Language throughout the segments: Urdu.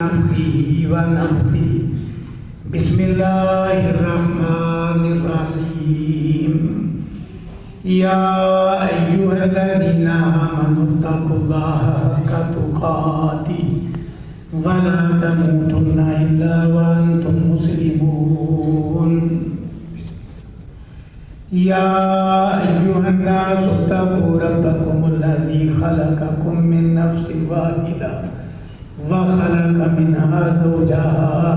نفخه ونفثه بسم الله الرحمن الرحيم يا أيها الذين آمنوا اتقوا الله حق تقاته ولا تموتن إلا وأنتم مسلمون يا أيها الناس اتقوا ربكم الذي خلقكم من نفس واحدة وخلق منها زوجها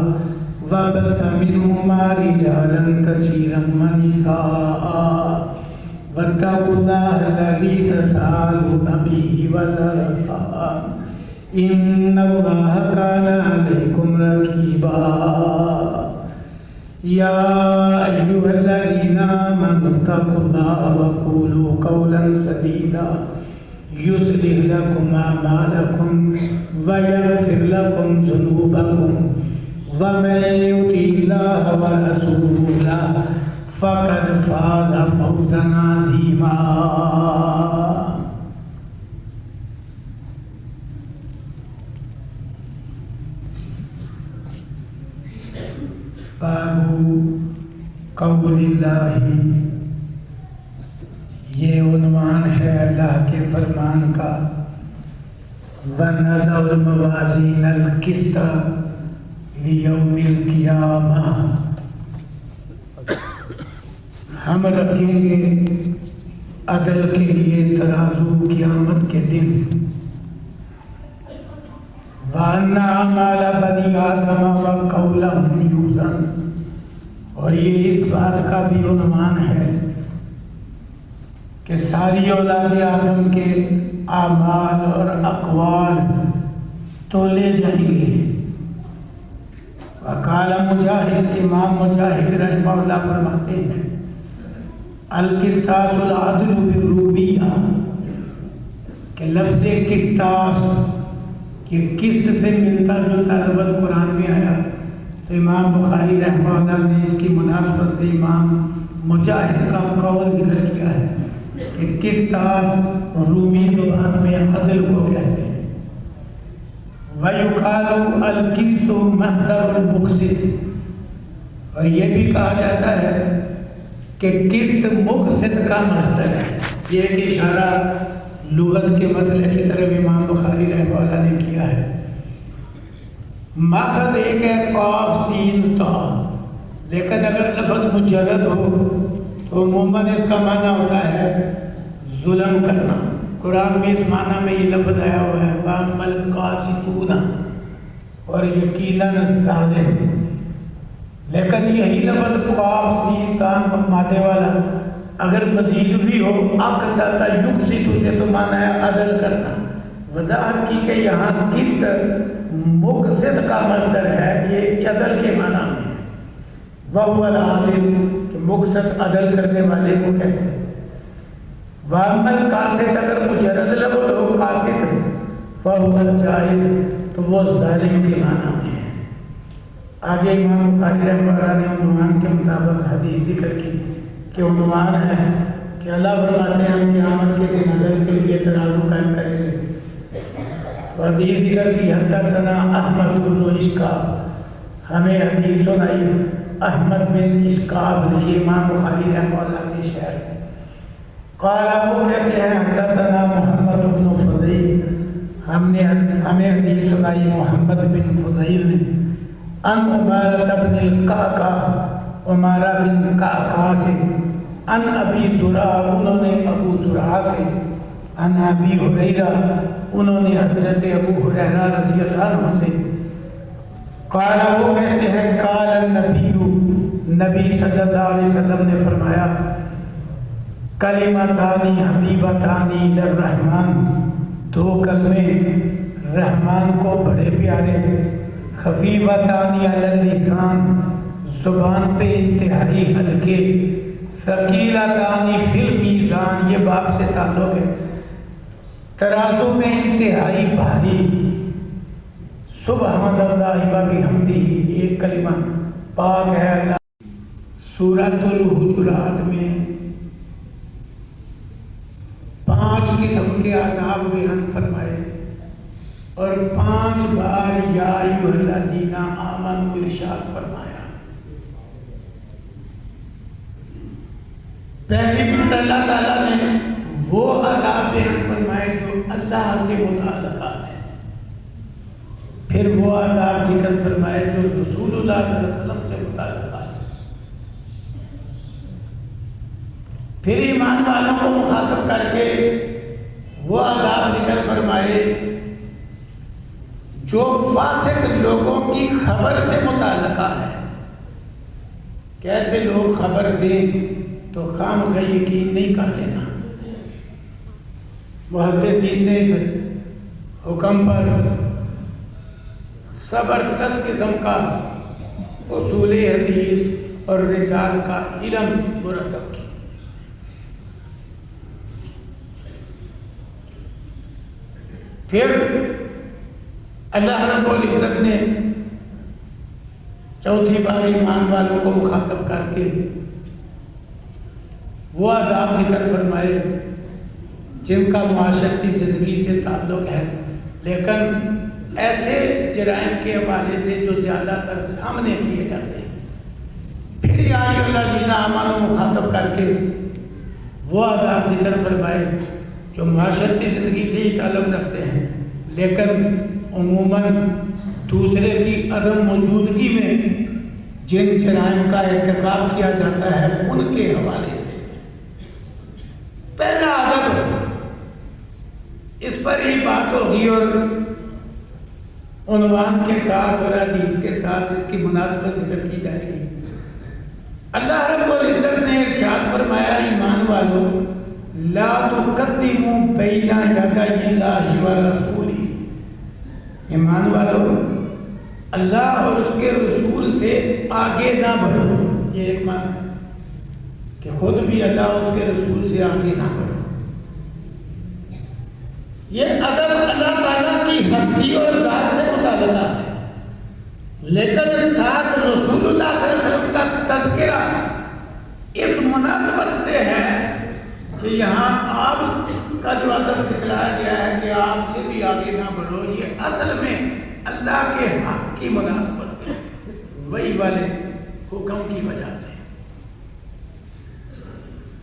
وبث منهما رجالا كثيرا ونساء واتقوا الله الذي تساءلون به والأرحام إن الله كان عليكم رقيبا يا أيها الذين آمنوا اتقوا الله وقولوا قولا سديدا يصلح لكم أعمالكم ويغفر لكم ذنوبكم ومن يطع الله ورسوله فقد فاز فوزا عظيما باب قول اللہ، یہ عنوان ہے اللہ کے فرمان کا۔ وَنَضَعُ الْمَوَازِينَ الْقِسْطَ لِيَوْمِ الْقِيَامَةِ، ہم رکھیں گے عدل کے لیے ترازو قیامت کے دن۔ وَأَنَّ أَعْمَالَ بَنِي آدَمَ وَقَوْلَهُمْ يُوزَنُ، اور یہ اس بات کا بھی عنوان ہے کہ ساری اولاد آدم کے اعمال اور اقوال تولے جائیں گے۔ وقال مجاہد، امام مجاہد رحمہ اللہ فرماتے ہیں القسطاس العدل بالروبیہ، کہ لفظ قسطاس کہ قسط سے ملتا جلتا لفظ قرآن میں آیا، تو امام بخاری رحمہ اللہ نے اس کی مناسبت سے امام مجاہد کا قول ذکر کیا ہے کہ قسطاس رومی زبان میں عدل کو کہتے ہیں۔ وَيُقَالُ الْقِسْطُ مَصْدَرُ الْمُقْسِطِ، اور یہ بھی کہا جاتا ہے کہ قسط مقسط کا مصدر ہے۔ یہ ایک اشارہ لغت کے مسئلے کی طرف امام بخاری رحمہ اللہ نے کیا ہے۔ ماخذ ایک ہے قاف سین تا، لیکن اگر لفظ مجرد ہو تو عموماً اس کا معنی ہوتا ہے ظلم کرنا۔ قرآن میں اس معنی میں یہ لفظ آیا ہوا ہے وَأَمَّا الْقَاسِطُونَ، اور یقیناً ظالم۔ لیکن یہی لفظ قاف سین تا مادے والا اگر مزید بھی ہو اقسط یقسط سے تو معنی ہے عدل کرنا۔ وضاحت کی کہ یہاں قسط مقسط کا مصدر ہے، یہ عدل کے معنی میں ہے۔ وَهُوَ الْعَادِلُ، کہ مقسط عدل کرنے والے کو کہتے ہیں۔ وَأَمَّا الْقَاسِطُ، اگر مجرد لفظ ہو قاسط فَهُوَ الْجَائِرُ، تو وہ ظالم کے معنی میں ہے۔ آگے امام بخاری رحمہ اللہ نے عنوان کے مطابق حدیث ذکر کی کہ عنوان ہے کہ اللہ فرماتے ہیں ہم قیامت کے دن عدل کے لیے ترازو قائم کریں گے۔ حدیث ذکر کی حدثنا احمد بن اشکاب، ہمیں حدیث سنائی احمد بن اشکاب نے، یہ امام بخاری رحمہ اللہ کے شہر تھے۔ قال، وہ کہتے ہیں حدثنا محمد بن فضیل، ہمیں حدیث سنائی محمد بن فضیل نے ان عمارہ بن القعقاع، عمارہ بن قعقاع سے، ان ابی زرعہ، انہوں نے ابو زرعہ سے، ان ابی ہریرہ، انہوں نے حضرت ابو ہریرہ رضی اللہ عنہ سے۔ قال، وہ کہتے ہیں قال النبی، نبی صلی اللہ علیہ وسلم نے فرمایا کلمتانی حبیبتانی للرحمن، دو کلمے رحمان کو بڑے پیارے، خفیفتانی علی اللسان، زبان پہ انتہائی ہلکے، ثقیلتانی فی المیزان، یہ باب سے تعلق ہے، ترازو میں انتہائی بھاری، سبحان اللہ وبحمدہ، ایک کلمہ پاک ہے اللہ۔ سورۃ الحجرات میں 5 قسم کے آداب بیان فرمائے۔ اور 5 بار یا ایھا الذین آمنوا ارشاد فرمایا۔ پہلی بار اللہ تعالیٰ نے وہ آداب بیان فرمائے جو اللہ سے متعلقہ ہے، پھر وہ آداب ذکر فرمائے جو رسول اللہ صلی اللہ علیہ وسلم سے متعلقہ ہے، پھر ایمان والوں کو مخاطب کر کے وہ آداب ذکر فرمائے جو فاسق لوگوں کی خبر سے متعلقہ ہے، کیسے لوگ خبر دیں تو خامخواہ یقین نہیں کر لینا۔ محدثین نے اس حکم پر زبردست قسم کا اصول حدیث اور رجال کا علم مرتب کیا۔ پھر اللہ رب العزت نے چوتھی بار ایمان والوں کو مخاطب کر کے وہ آداب ذکر فرمائے جن کا معاشرتی زندگی سے تعلق ہے، لیکن ایسے جرائم کے حوالے سے جو زیادہ تر سامنے کیے جاتے ہیں۔ پھر یا ایھا الذین آمنوا مخاطب کر کے وہ آداب ذکر فرمائے جو معاشرتی زندگی سے ہی تعلق رکھتے ہیں، لیکن عموماً دوسرے کی عدم موجودگی میں جن جرائم کا ارتکاب کیا جاتا ہے ان کے حوالے سے۔ پہلا ادب اس پر ہی بات ہوگی اور عنوان کے ساتھ اور حدیث کے ساتھ اس کی مناسبت ذکر کی جائے گی۔ اللہ رب العزت نے ارشاد فرمایا، ایمان والو لا تقدموا بین یدی اللہ ورسولہ، ایمان والو اللہ اور اس کے رسول سے آگے نہ بڑھو۔ یہ ایک معنی ہے کہ خود بھی اللہ اور اس کے رسول سے آگے نہ بڑھو۔ یہ ادب اللہ تعالیٰ کی ہستی اور ذات سے متعلقہ ہے، لیکن ساتھ رسول اللہ صلی اللہ علیہ وسلم کا تذکرہ اس مناسبت سے ہے کہ یہاں آپ کا جو ادب سکھلایا گیا ہے کہ آپ سے بھی آگے نہ بڑھو، یہ اصل میں اللہ کے حق کی مناسبت سے، وہی والے حکم کی وجہ سے۔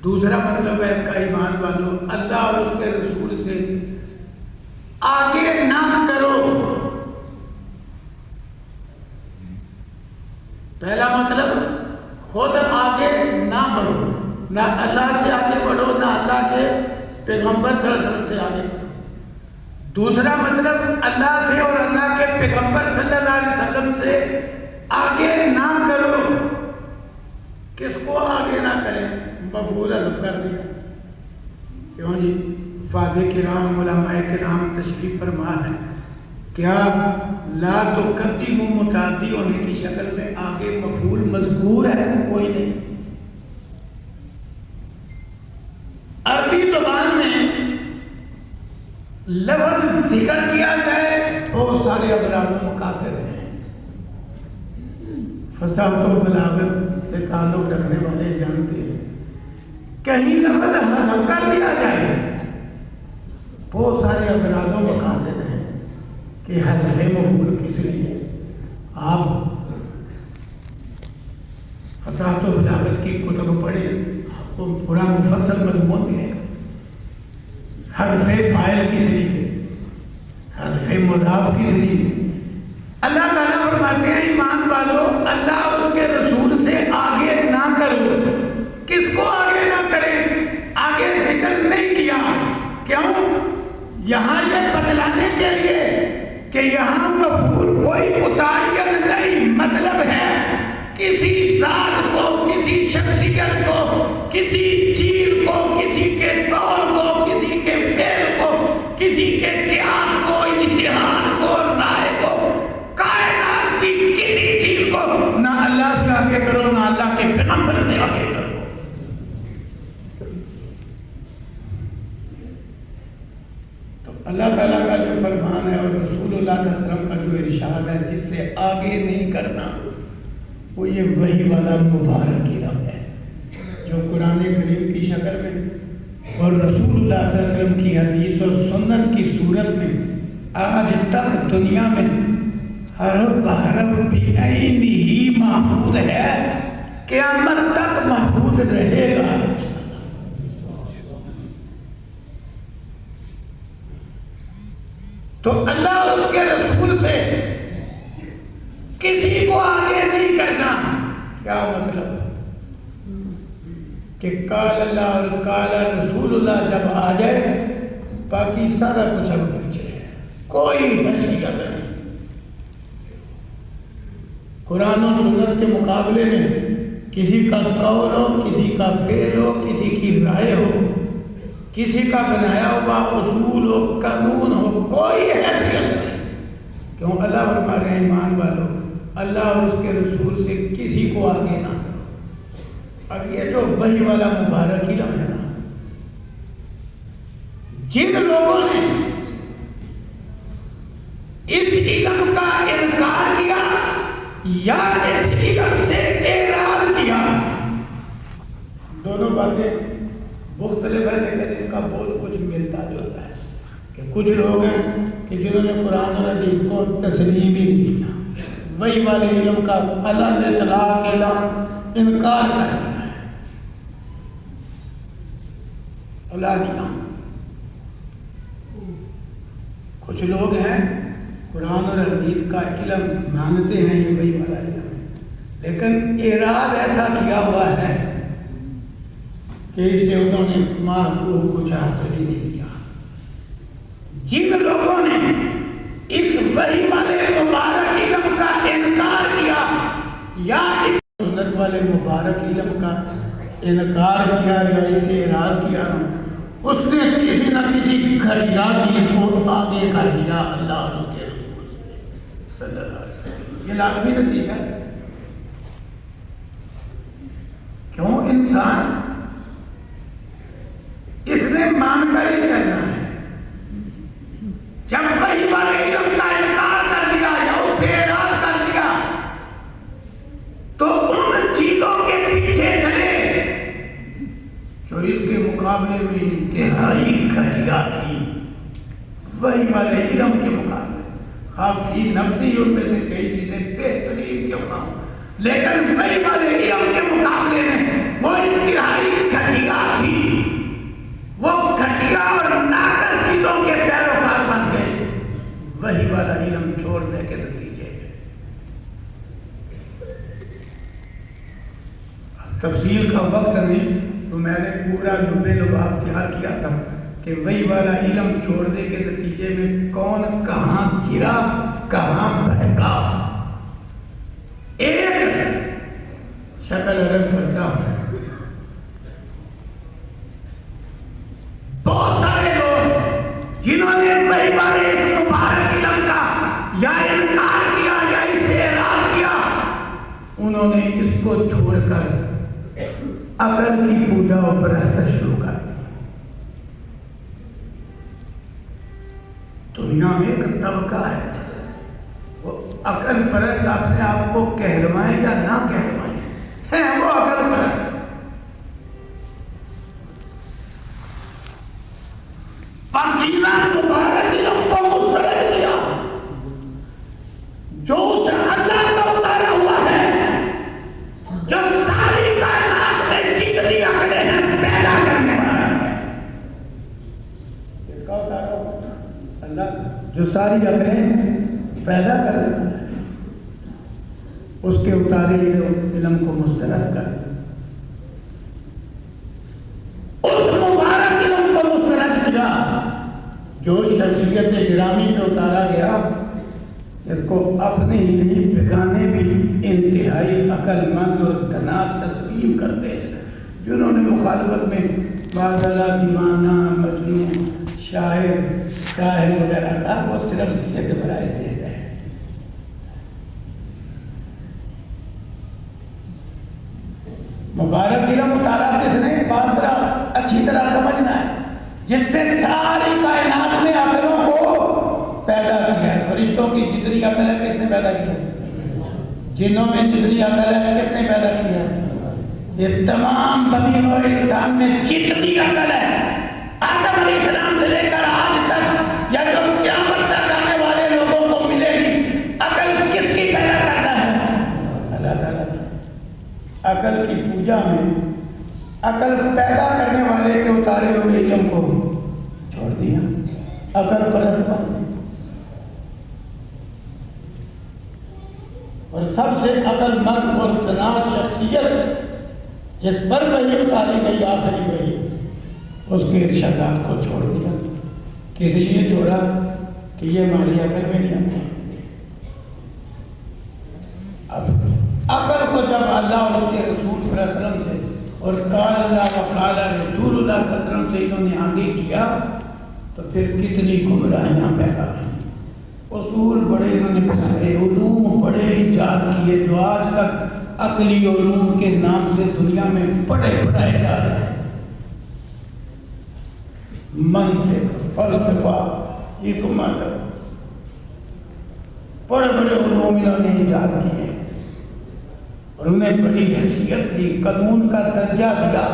دوسرا مطلب ہے اس کا، ایمان والو اللہ اور اس کے رسول سے آگے نہ کرو۔ پہلا مطلب خود آگے نہ بڑھو، نہ اللہ سے آگے بڑھو نہ اللہ کے پیغمبر صلی اللہ علیہ وسلم سے آگے بڑھو۔ دوسرا مطلب اللہ سے اور اللہ کے پیغمبر صلی اللہ علیہ وسلم سے آگے نہ کرو۔ کس کو آگے نہ کریں؟ مفعول حذف کر دیا، کیوں جی؟ فاضل کرام علماء کرام تشریف فرما ہے، کیا لا تقدموا متعدی ہونے کی شکل میں آگے مفعول مذکور ہے؟ کوئی نہیں۔ عربی زبان میں لفظ ذکر کیا جائے بہت سارے اغراض و مقاصد ہیں، فصاحت و بلاغت سے تعلق رکھنے والے جانتے ہیں۔ کہیں لفظ حذف کر دیا جائے بہت سارے اغراض و مقاصد ہیں کہ حذف مفعول کس لیے۔ آپ فصاحت و بلاغت کی کتب پڑھیں، آپ کو پورا مفصل مضمون ہے۔ حذف فاعل کس لیے، حذف مضاف کس لیے۔ اللہ تعالیٰ فرماتے ہیں ایمان والو اللہ اور اس کے رسول سے آگے نہ کرو۔ کس کو آگے نہ کریں؟ آگے ذکر نہیں کیا، کیوں؟ یہاں یہ بتلانے کے لیے کہ یہاں مفعول کوئی متعین نہیں، مطلب ہے کسی ذات کو، کسی شخصیت کو، کسی چیز کو، کسی کے طور کو، کسی کے فعل کو، کسی کے قیاس کو، اجتہاد کو، رائے کو، کائنات کی کسی چیز کو نہ اللہ سے آگے کرو نہ اللہ کے پیغمبر سے آگے کرو۔ اللہ تعالیٰ کا جو فرمان ہے اور رسول اللہ صلی اللہ علیہ وسلم کا جو ارشاد ہے جس سے آگے نہیں کرنا، وہ یہ وحی والا مبارک علم ہے جو قرآن کریم کی شکل میں اور رسول اللہ صلی اللہ علیہ وسلم کی حدیث اور سنت کی صورت میں آج تک دنیا میں حرف بحرف بعین ہی محفوظ ہے، قیامت تک محفوظ رہے گا۔ تو اللہ اور اس کے رسول سے کسی کو آگے نہیں کرنا۔ کیا مطلب کہ قال اللہ اور قال رسول اللہ جب آ جائے باقی سارا کچھ اب پیچھے ہے، کوئی حیثیت نہیں۔ قرآن و سنت کے مقابلے میں کسی کا قول ہو، کسی کا فعل ہو، کسی کی رائے ہو، کسی کا بنایا ہوا اصول ہو، قانون ہو، کوئی حیثیت نہیں۔ کیوں؟ اللہ فرما رہے ہیں ایمان والو، اللہ اور اس کے رسول سے کسی کو آگے نہ کرو۔ اب یہ جو وحی والا مبارک علم ہے نا، جن لوگوں نے اس علم کا انکار کیا یا اس علم سے اعراض کیا، دونوں باتیں مختلف ہے لیکن ان کا بہت کچھ ملتا جلتا ہے۔ کہ کچھ لوگ ہیں کہ جنہوں نے قرآن اور حدیث کو تسلیم ہی نہیں کیا، وہی والے علم کا اللہ نے اطلاق اعلان انکار کر دیا ہے، علانیہ۔ کچھ لوگ ہیں قرآن اور حدیث کا علم مانتے ہیں، یہ وہی والا علم ہے، لیکن اعراض ایسا کیا ہوا ہے کہ اس سے انہوں نے محبوب کچھ حاصل ہی نہیں کیا۔ جن لوگوں نے اس وحی والے مبارک علم کا انکار کیا یا اس سنت والے مبارک علم کا انکار کیا یا اس سے اعراض کیا، اس نے کسی نہ کسی گھٹیا چیز کو آگے کر دیا اللہ اور اس کے رسول صلی اللہ علیہ وسلم۔ یہ لازمی نتیجہ ہے۔ کیوں؟ انسان اس نے مان کر ہی چلنا ہے۔ جب وحی والے علم کا انکار کر دیا یا اس سے اعراض کر دیا تو ان چیزوں کے پیچھے چلے جو اس کے مقابلے میں انتہائی گھٹیا تھی، وحی والے علم کے مقابلے۔ خاصی نفسی ان میں سے کئی چیزیں بہترین کیوں نہ ہوں، لیکن وحی والے علم کے مقابلے میں وہ انتہائی گھٹیا تھی، وہ گھٹیا اور ناقص چیزوں کے پیروکار بن گئے وحی والا علم چھوڑنے کے نتیجے میں۔ تفصیل کا وقت نہیں تو میں نے پورا لبے لباب تیار کیا تھا کہ وہی والا علم چھوڑنے کے نتیجے میں کون کہاں گرا، کہاں بھٹکا۔ ایک شکل عرض کرتا ہوں، بہت سارے لوگ جنہوں نے وحی والے اس مبارک علم کا یا انکار کیا یا اس سے اعراض کیا، انہوں نے اس کو چھوڑ کر عقل کی پوجا و پرست شروع کر دی۔ دنیا میں ایک طبقہ ہے، وہ عقل پرست، اپنے آپ کو کہلوائیں یا نہ کہلوائیں، ہے وہ عقل پرست۔ پاکیزہ مبارک علم کو مسترد کیا جو اسے اللہ کا اتارا ہوا ہے، جو ساری کائنات میں جتنی عقلیں ہیں پیدا کرنے والا ہے۔ کس کا اتارا ہوا؟ اللہ، جو ساری عقلیں پیدا کرنے والا ہے، اس کے اتارے علم کو مسترد کر دیا۔ اس مبارک علم کو مسترد کیا جو شخصیت گرامی پہ اتارا گیا، اس کو اپنے ہی نہیں بیگانے بھی انتہائی عقل مند اور دنا تسلیم کرتے ہیں، جنہوں نے مخالفت میں بادلہ، دیوانہ، مجنون، شاعر وغیرہ کا وہ صرف ضد برائے ضد ہے۔ مبارک علم اتارا کس نے؟ بات ذرا اچھی طرح سمجھنا ہے، جس سے ساری کائنات میں عقلوں کو پیدا کیا ہے۔ فرشتوں کی جتنی عقل ہے کس نے پیدا کیا؟ جنوں میں جتنی عقل ہے کس نے پیدا کیا؟ یہ تمام بنی نوع انسان میں جتنی عقل ہے، آدم علیہ السلام سے لے کر آج تک یا جو قیامت تک عقل کی پوجا میں عقل پیدا کرنے والے کے اتارے ہوئے علم کو چھوڑ دیا، عقل پرست بن گئے۔ اور سب سے عقل مند اور تناز شخصیت جس پر وحی اتاری گئی آخری وحی، اس کے ارشادات کو چھوڑ دیا۔ کس لیے چھوڑا؟ کہ یہ ہماری عقل میں نہیں آتا۔ اب عقل کو جب اللہ اور اس کے رسول صلی اللہ علیہ وسلم سے اور قال اللہ و قال رسول اللہ صلی اللہ علیہ وسلم سے انہوں نے آگے کیا تو پھر کتنی گمراہیاں پیدا ہوئی۔ اصول بڑے انہوں نے بنائے، علوم بڑے ایجاد کیے جو آج تک عقلی علوم کے نام سے دنیا میں پڑھائے جا رہے ہیں۔ منطق، فلسفہ، حکمت، بڑے بڑے علوم انہوں نے ایجاد کیے اور انہیں بڑی حیثیت دی، قانون کا درجہ دیا،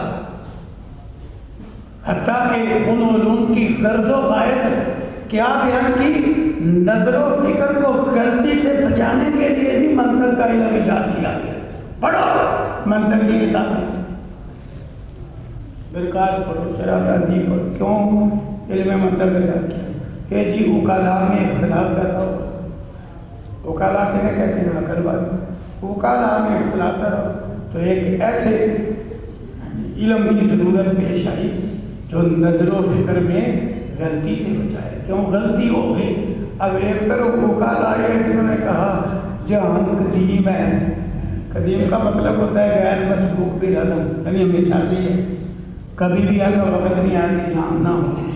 حتیٰ کہ ان علوم کی غرض و غایت کیا بیان کی؟ نظر و فکر کو غلطی سے بچانے کے لیے بھی منطق کا علم ایجاد کیا گیا۔ پڑھو منطق کی کتابیں، برکات پڑھو، شرارت جی پڑھو، کیوں علم منطق ایجاد کیا؟ کہ جی وکلا میں اختلاف پیدا ہو، وکلا کہنے کہتے ہیں عقل والے، وکلا میں اختلاف پیدا ہو تو ایک ایسے علم کی ضرورت پیش آئی جو نظر و فکر میں غلطی سے بچائے۔ کیوں غلطی ہو گئی؟ اب ایک طرف وکلا آئے جنہوں نے کہا جہان قدیم ہے، قدیم کا مطلب ہوتا ہے غیر مسبوق بالعدم، یعنی ہمیشہ سے ہے، کبھی بھی ایسا وقت نہیں آیا کہ جہان نہ ہو۔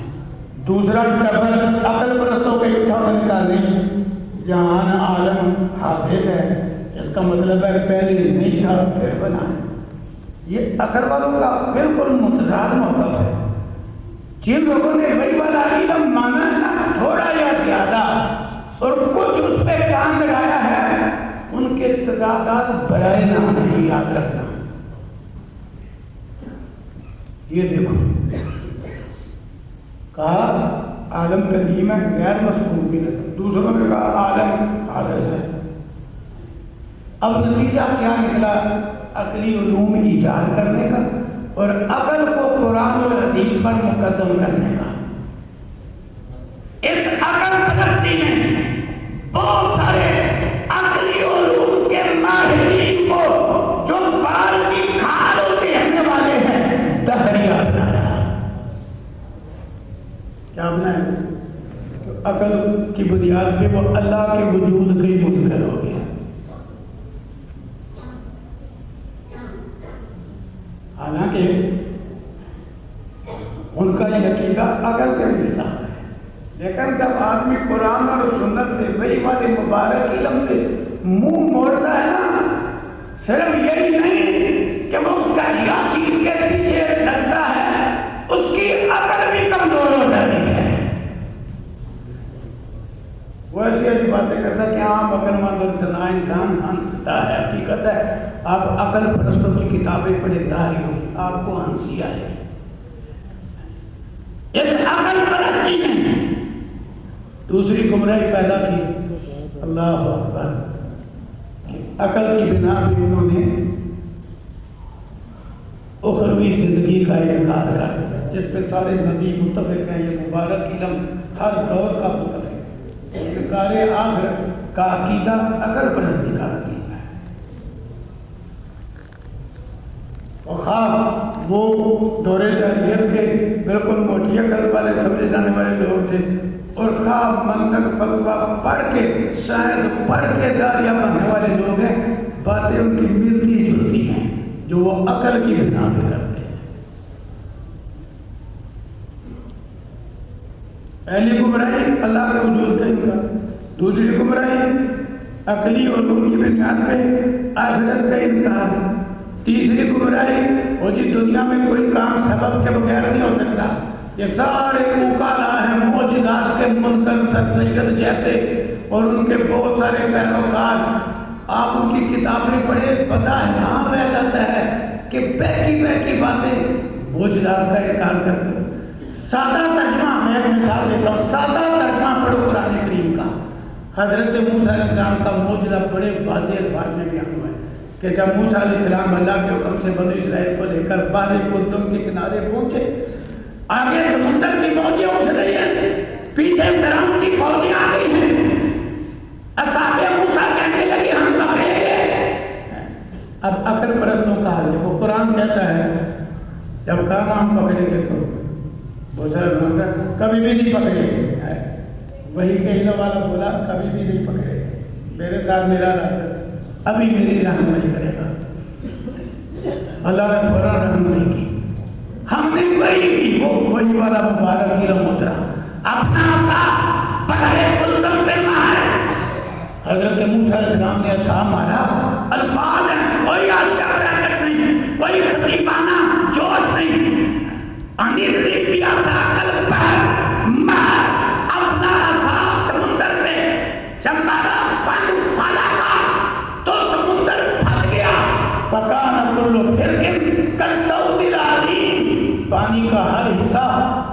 دوسرا ڈبل عقل پرستوں کے اٹھا نے کہا نہیں، جہان عالم حادث ہے، اس کا مطلب ہے پہلے نہیں تھا پھر بنا ہے۔ یہ عقل والوں کا بالکل متضاد موقف ہے۔ جن لوگوں نے وہی والا علم مانا ہے نا تھوڑا یا زیادہ اور کچھ اس پہ کام لگایا ہے، ان کے تضادات برائے نام نہیں، یاد رکھنا۔ یہ دیکھو کہا عالم قدیم ہے غیر مسبوق بالعدم، دوسروں نے کہا عالم حادث ہے۔ اب نتیجہ کیا نکلا؟ عقلی علوم ایجاد کرنے کا اور عقل کو قرآن اور حدیث پر مقدم کرنے کا۔ اس عقل پرستی میں بہت سارے عقلی علوم کے ماہرین کو جو بال کی کھال ہوتے رہنے والے ہیں دہریہ بنایا۔ کیا بنایا؟ عقل کی بنیاد پہ وہ اللہ کے وجود کا ہی منکر ہو گیا۔ حالانکہ ان کا یہ عقیدہ عقل کے لیے ہے، لیکن جب آدمی قرآن اور سنت سے وہی والے مبارک علم سے منہ موڑتا ہے نا، صرف یہی نہیں کہ وہ گھٹیا چیز کے پیچھے لگتا ہے، اس کی عقل بھی کمزور ہو جاتی ہے۔ وہ ایسی ایسی باتیں کرتا ہے کہ عام عقل مند اور دانا انسان ہنستا ہے۔ حقیقت ہے آپ عقل پرستوں کی کتابیں پڑھیں داہری ہوگی، آپ کو ہنسی آئے گی۔ اس عقل پرستی نے دوسری گمراہی پیدا کی، اللہ اکبر، کہ عقل کی بنا پہ انہوں نے اخروی زندگی کا انکار کر دیا، جس پہ سارے نبی متفق ہیں۔ یہ مبارک علم ہر دور کا متفق ہے۔ انکار آخرت کا عقیدہ عقل پرستی کا نتیجہ ہے۔ اور خواہ وہ دور جاہلیت کے بالکل موٹی عقل والے سمجھے جانے والے لوگ تھے، اور خواہ منطق فلسفہ پڑھ کے سائنس پڑھ کے داریاں بننے والے لوگ ہیں، باتیں ان کی ملتی جلتی ہیں جو وہ عقل کی بنا پہ کرتے ہیں۔ پہلی گمراہی اللہ کے وجود کا انکار، دوسری گمراہی عقلی علوم کی بنیاد پہ آخرت کا انکار، تیسری گمراہی وہ جی دنیا میں کوئی کام سبب کے بغیر نہیں ہو سکتا۔ یہ سارے وکلا ہیں معجزات کے منکر سر سید جیسے، اور ان کے بہت سارے پیروکار، آپ ان کی کتابیں پڑھے پتہ حیران رہ جاتا ہے کہ بہکی باتیں معجزات کا انکار کرتے ہیں۔ سادہ ترجمہ میں ایک مثال دیتا ہوں، سادہ ترجمہ پڑھو قرآن کریم کا۔ حضرت موسیٰ علیہ السلام کا معجزہ بڑے واضح الفاظ میں بیان ہوا ہے کہ جب موسیٰ علیہ السلام اللہ کے حکم سے بنی اسرائیل کو لے کر بحر قلزم کے کنارے پہنچے، آگے سمندر کی فوجیں اٹھ رہی ہیں، پیچھے فرعون کی فوجیں آ گئی ہیں، اصحاب موسیٰ کہنے لگے ہم پکڑے گئے۔ اب عقل پرستوں کا حال ہے، وہ قرآن کہتا ہے جب کہا ہم پکڑیں گے تو بہت سارے لوگوں کا کبھی بھی نہیں پکڑے گے، وہی کہ علم والا بولا کبھی بھی نہیں پکڑے گے، میرے ساتھ میرا رب ابھی میری رہنمائی کرے گا۔ اللہ نے فوراً رحم نہیں کی، ہم نے وہی کی، وہی والا مبارک علم اترا، اپنا عصا بحر قلزم پہ مارا۔ حضرت موسیٰ علیہ السلام نے عصا مارا، الفاظ ہیں، کوئی آشیا برکت نہیں، کوئی خطیبانہ جوش نہیں، انیزی پیاسا کل پر مار اپنا عصا سمندر پہ جب مارا فن فلقا تو سمندر پھٹ گیا، فکان کل فرقن کالطود العظیم، پانی کا ہر حصہ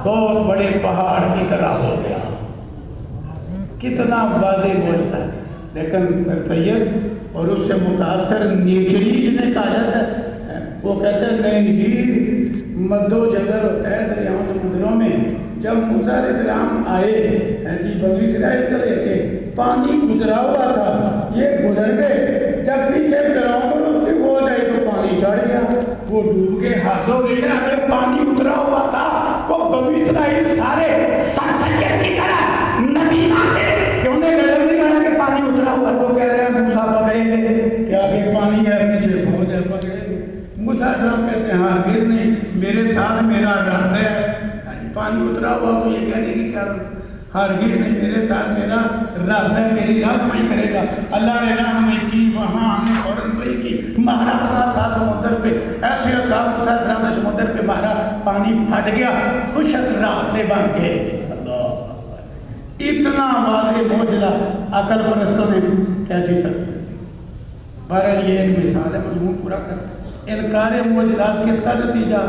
بہت بڑے پہاڑ کی طرح ہو گیا۔ کتنا واضح موجودہ ہے، لیکن سر سید اور اس سے متاثر نیچری نے کہا جاتا ہے، وہ کہتے ہیں نہیں جی مدو جزر ہوتا ہے دریاؤں سمندروں میں، جب موسیٰ علیہ السلام آئے جی بنی اسرائیل کو لے کے پانی گزرا ہوا تھا، یہ گزر گئے، جب پیچھے فرعون اور اس کی فوج آئی تو پانی چڑھ گیا، وہ ڈوب کے ہاتھ ہو گئے۔ اگر پانی اترا ہوا تھا وہ بنی اسرائیل سارے سرسید کی طرح ندی آتے کہ انہیں نظر نہیں آیا کہ پانی اترا ہوا، تو کہہ رہے ہیں موسیٰ پکڑیں گے کہ آگے پانی ہے پیچھے فوج ہے پکڑیں گے۔ موسیٰ علیہ السلام کہتے ہیں ہرگز نہیں، میرے ساتھ میرا رب ہے، پانی اترا ہوا تو یہ کہنے کی کیا ضرورت، ہرگز نہیں، میرے ساتھ میرا رب ہے، میری رہنمائی کرے گا۔ اللہ نے رحمت کی، وہاں ہم نے فوراً وہی کی، مارا اپنا سا سمندر پہ، ایسے اصحاب موسیٰ علیہ السلام نے سمندر پہ مارا، پانی پھٹ گیا، خشک راستے بن گئے۔ اتنا واضح معجزہ عقل پرستوں نے کیسی تقسیم۔ بہرحال یہ ایک مثال ہے، مضمون پورا کر۔ انکار معجزات کس کا نتیجہ؟